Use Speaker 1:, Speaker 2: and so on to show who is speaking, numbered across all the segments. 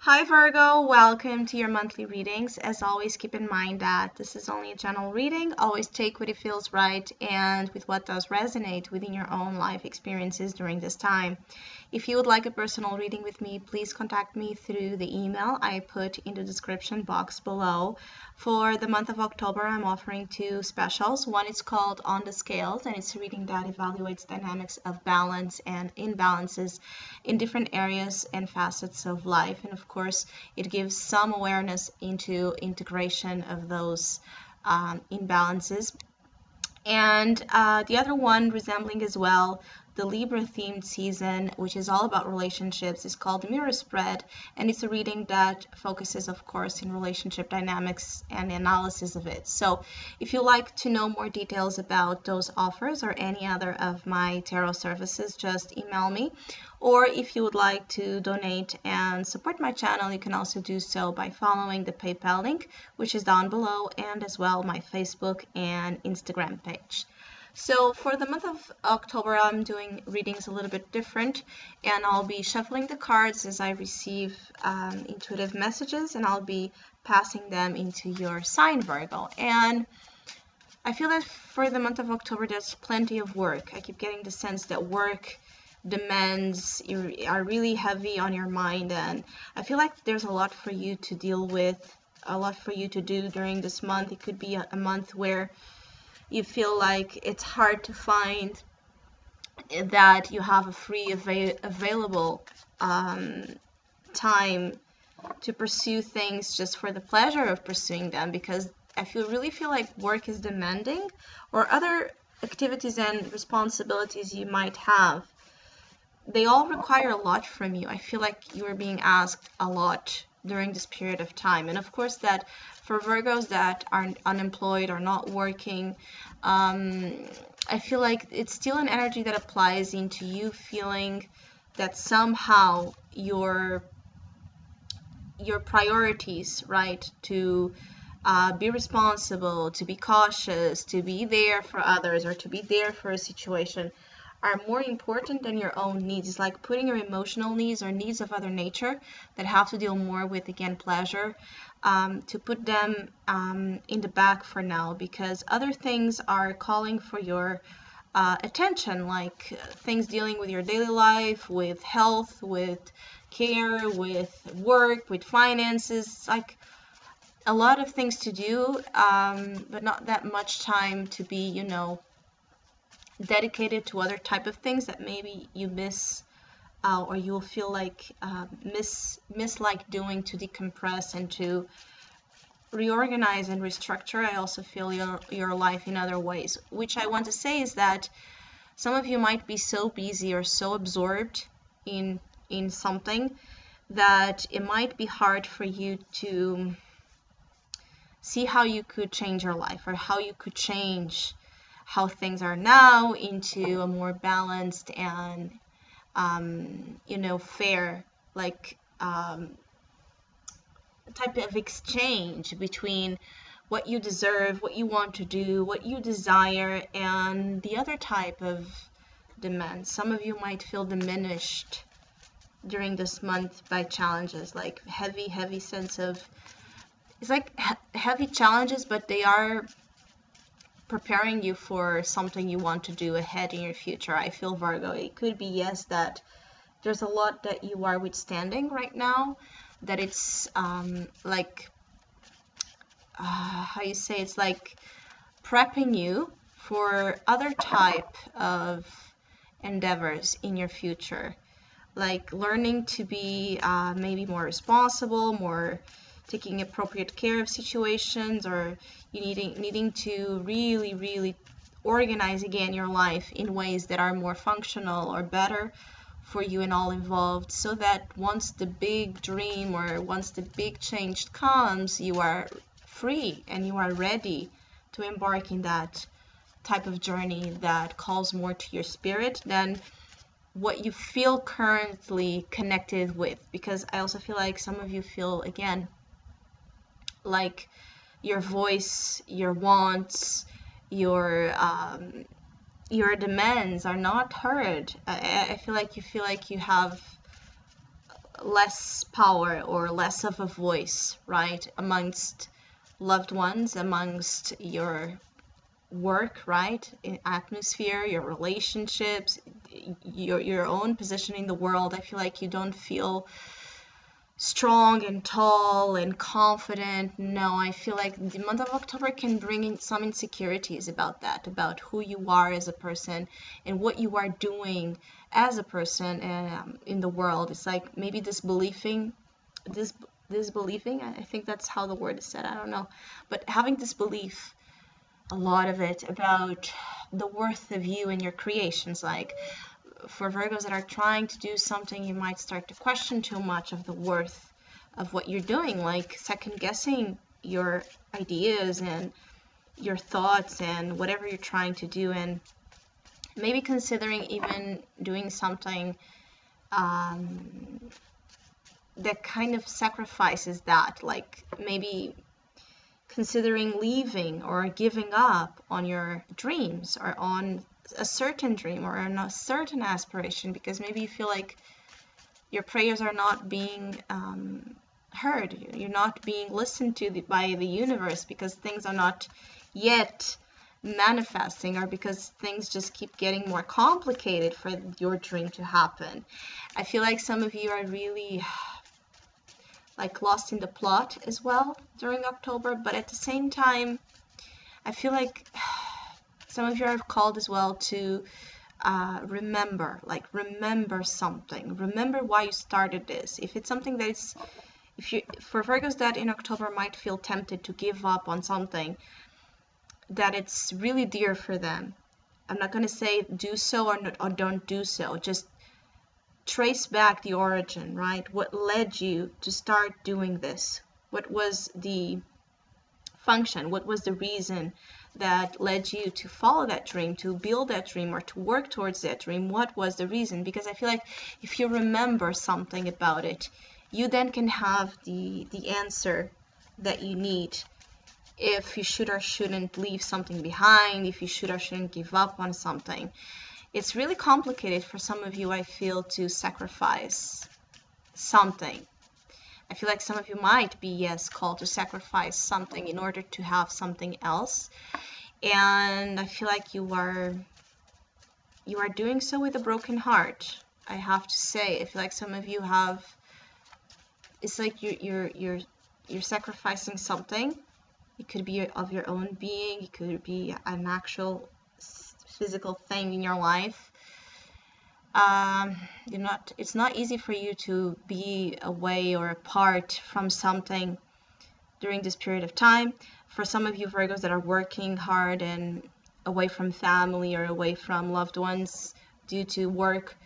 Speaker 1: Hi Virgo, welcome to your monthly readings. As always, keep in mind that this is only a general reading. Always take what it feels right and with what does resonate within your own life experiences during this time. If you would like a personal reading with me, please contact me through the email I put in the description box below. For the month of October, I'm offering two specials. One is called On the Scales, and it's a reading that evaluates dynamics of balance and imbalances in different areas and facets of life. And of course, it gives some awareness into integration of those imbalances. And the other one, resembling as well, the Libra themed season, which is all about relationships, is called Mirror Spread, and it's a reading that focuses, of course, in relationship dynamics and analysis of it. So if you like to know more details about those offers or any other of my tarot services, just email me. Or if you would like to donate and support my channel, you can also do so by following the PayPal link, which is down below, and as well my Facebook and Instagram page. So for the month of October, I'm doing readings a little bit different, and I'll be shuffling the cards as I receive intuitive messages, and I'll be passing them into your sign, Virgo. And I feel that for the month of October, there's plenty of work. I keep getting the sense that work demands are really heavy on your mind, and I feel like there's a lot for you to deal with, a lot for you to do during this month. It could be a month where you feel like it's hard to find that you have a free available time to pursue things just for the pleasure of pursuing them, because I really feel like work is demanding, or other activities and responsibilities you might have. They all require a lot from you. I feel like you are being asked a lot during this period of time. And of course, that for Virgos that are unemployed or not working, I feel like it's still an energy that applies into you feeling that somehow your priorities, right, to be responsible, to be cautious, to be there for others, or to be there for a situation, are more important than your own needs. It's like putting your emotional needs or needs of other nature that have to deal more with, again, pleasure, to put them in the back for now, because other things are calling for your attention, like things dealing with your daily life, with health, with care, with work, with finances, like a lot of things to do, but not that much time to be, dedicated to other type of things that maybe you miss, or you'll feel like miss like doing to decompress and to reorganize and restructure. I also feel your life in other ways, which I want to say is that some of you might be so busy or so absorbed in something that it might be hard for you to see how you could change your life, or how you could change how things are now into a more balanced and fair, like type of exchange between what you deserve, what you want to do, what you desire, and the other type of demand. Some of you might feel diminished during this month by challenges, like heavy sense of, it's like heavy challenges, but they are preparing you for something you want to do ahead in your future. I feel, Virgo, it could be, yes, that there's a lot that you are withstanding right now, that it's like how you say, it's like prepping you for other type of endeavors in your future, like learning to be maybe more responsible, more taking appropriate care of situations, or you needing to really organize again your life in ways that are more functional or better for you and all involved, so that once the big dream or once the big change comes, you are free and you are ready to embark in that type of journey that calls more to your spirit than what you feel currently connected with. Because I also feel like some of you feel, again, like your voice, your wants, your demands are not heard. I feel like you have less power or less of a voice, right, amongst loved ones, amongst your work, right, in atmosphere, your relationships, your own position in the world. I feel like you don't feel strong and tall and confident. No, I feel like the month of October can bring in some insecurities about that, about who you are as a person and what you are doing as a person in the world. It's like maybe disbelieving, I think that's how the word is said, I don't know, but having this belief, a lot of it, about the worth of you and your creations. Like for Virgos that are trying to do something, you might start to question too much of the worth of what you're doing, like second guessing your ideas and your thoughts and whatever you're trying to do, and maybe considering even doing something that kind of sacrifices that, like maybe considering leaving or giving up on your dreams or on a certain dream or on a certain aspiration, because maybe you feel like your prayers are not being heard, you're not being listened to by the universe, because things are not yet manifesting, or because things just keep getting more complicated for your dream to happen. I feel like some of you are really like lost in the plot as well during October, but at the same time I feel like some of you are called as well to remember something, remember why you started this. If it's something that is, for Virgos that in October might feel tempted to give up on something that it's really dear for them, I'm not going to say do so or don't do so, just trace back the origin, right? What led you to start doing this? What was the function? What was the reason that led you to follow that dream, to build that dream, or to work towards that dream? What was the reason? Because I feel like if you remember something about it, you then can have the answer that you need, if you should or shouldn't leave something behind, if you should or shouldn't give up on something. It's really complicated for some of you, I feel, to sacrifice something. I feel like some of you might be, yes, called to sacrifice something in order to have something else. And I feel like you are doing so with a broken heart, I have to say. I feel like some of you have, it's like you're sacrificing something. It could be of your own being, it could be an actual physical thing in your life. It's not easy for you to be away or apart from something during this period of time. For some of you Virgos that are working hard and away from family or away from loved ones due to work,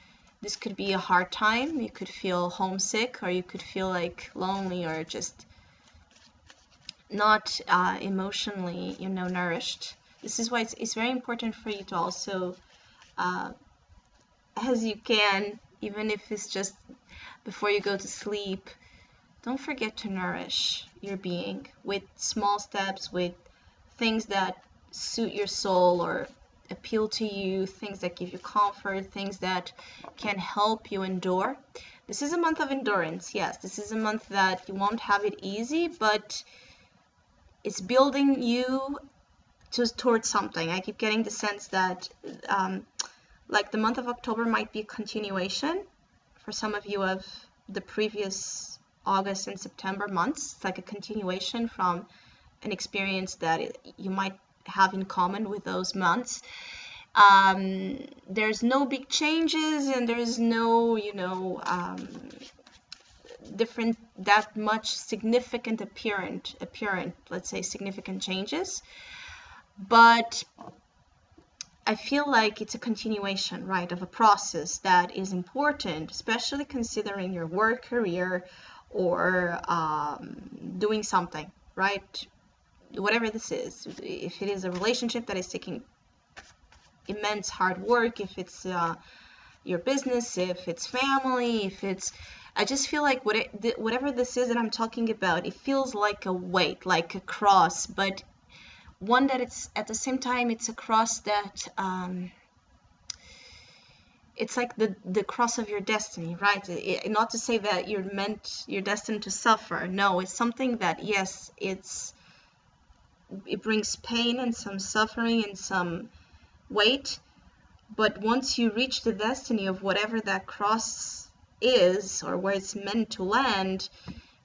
Speaker 1: this could be a hard time. You could feel homesick, or you could feel like lonely, or just not emotionally, nourished. This is why it's very important for you to also, as you can, even if it's just before you go to sleep, don't forget to nourish your being with small steps, with things that suit your soul or appeal to you, things that give you comfort, things that can help you endure. This is a month of endurance. Yes, this is a month that you won't have it easy, but it's building you towards something. I keep getting the sense that like the month of October might be a continuation for some of you of the previous August and September months. It's like a continuation from an experience that you might have in common with those months. There's no big changes, and there's no, different, that much significant apparent, let's say, significant changes. But I feel like it's a continuation, right, of a process that is important, especially considering your work career or doing something, right? Whatever this is, if it is a relationship that is taking immense hard work, if it's your business, if it's family, if it's, I just feel like whatever this is that I'm talking about, it feels like a weight, like a cross, but one that it's at the same time, it's a cross that it's like the cross of your destiny, right? Not to say that you're destined to suffer. No, it's something that, yes, it brings pain and some suffering and some weight, but once you reach the destiny of whatever that cross is, or where it's meant to land,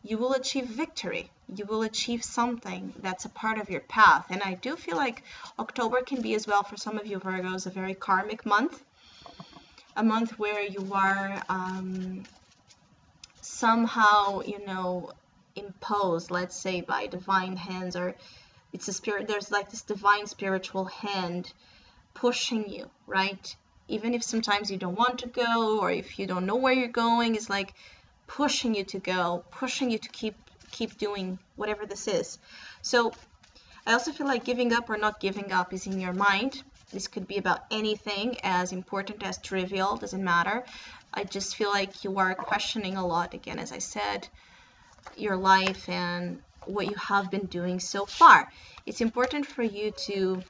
Speaker 1: you will achieve victory. You will achieve something that's a part of your path. And I do feel like October can be, as well, for some of you Virgos, a very karmic month, a month where you are somehow, imposed, let's say, by divine hands, or it's a spirit, there's like this divine spiritual hand pushing you, right? Even if sometimes you don't want to go, or if you don't know where you're going, it's like pushing you to go, pushing you to keep doing whatever this is. So I also feel like giving up or not giving up is in your mind. This could be about anything, as important as trivial, doesn't matter. I just feel like you are questioning a lot, again, as I said, your life and what you have been doing so far. It's important for you to,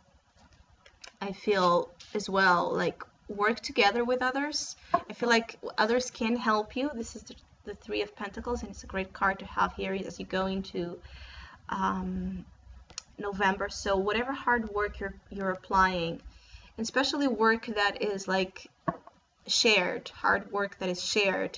Speaker 1: I feel as well, like, work together with others. I feel like others can help you. This is the Three of Pentacles, and it's a great card to have here as you go into November. So whatever hard work you're applying, and especially work that is like shared, hard work that is shared,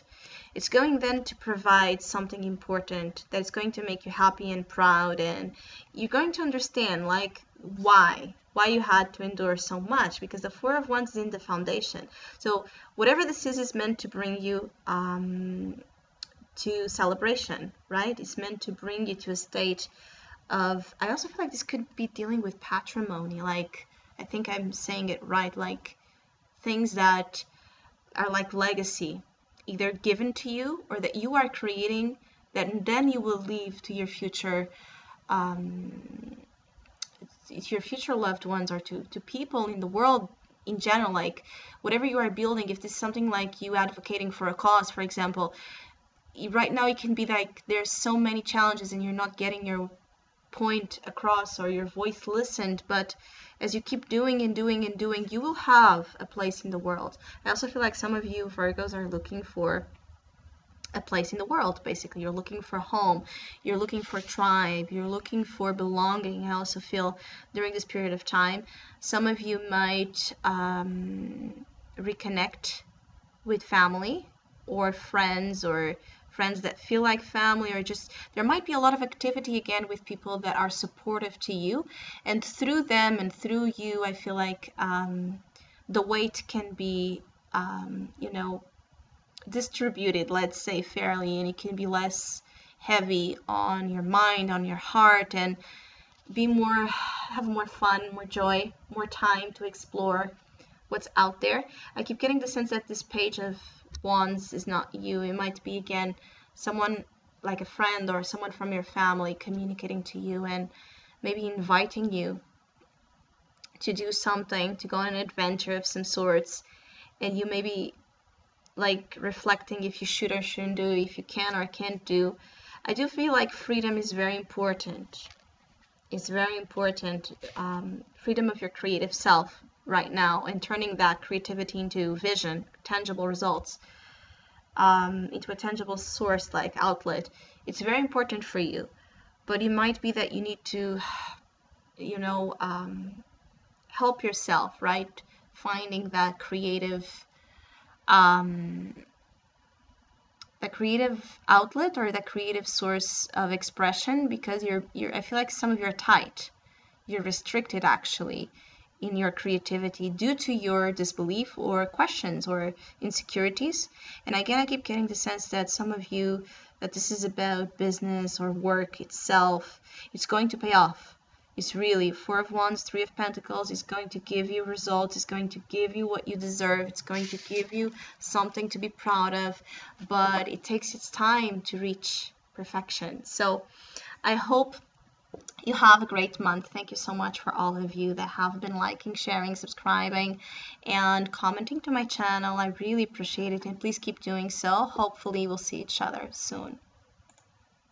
Speaker 1: it's going then to provide something important that is going to make you happy and proud, and you're going to understand like why you had to endure so much, because the Four of Wands is in the foundation. So whatever this is meant to bring you to celebration, right? It's meant to bring you to a state of, I also feel like this could be dealing with patrimony, like, I think I'm saying it right, like things that are like legacy, either given to you or that you are creating, that then you will leave to your future loved ones, or to people in the world in general. Like whatever you are building, if this is something like you advocating for a cause, for example, right now it can be like there's so many challenges and you're not getting your point across or your voice listened, but as you keep doing and doing and doing, you will have a place in the world. I also feel like some of you Virgos are looking for a place in the world. Basically, you're looking for home, you're looking for tribe, you're looking for belonging. I also feel during this period of time, some of you might reconnect with family or friends, or friends that feel like family, or just there might be a lot of activity again with people that are supportive to you, and through them and through you, I feel like the weight can be distributed, let's say, fairly, and it can be less heavy on your mind, on your heart, and have more fun, more joy, more time to explore what's out there. I keep getting the sense that this Page of Wands is not you. It might be, again, someone like a friend or someone from your family communicating to you and maybe inviting you to do something, to go on an adventure of some sorts, and you maybe like reflecting if you should or shouldn't do, if you can or can't do. I do feel like freedom is very important. It's very important. Freedom of your creative self right now, and turning that creativity into vision, tangible results, into a tangible source, like outlet. It's very important for you, but it might be that you need to help yourself, right? Finding that creative outlet, or that creative source of expression, because I feel like some of you are tight, you're restricted actually in your creativity due to your disbelief or questions or insecurities. And again, I keep getting the sense that some of you, that this is about business or work itself. It's going to pay off. It's really Four of Wands, Three of Pentacles is going to give you results. It's going to give you what you deserve. It's going to give you something to be proud of, but it takes its time to reach perfection. So I hope you have a great month. Thank you so much for all of you that have been liking, sharing, subscribing, and commenting to my channel. I really appreciate it, and please keep doing so. Hopefully we'll see each other soon.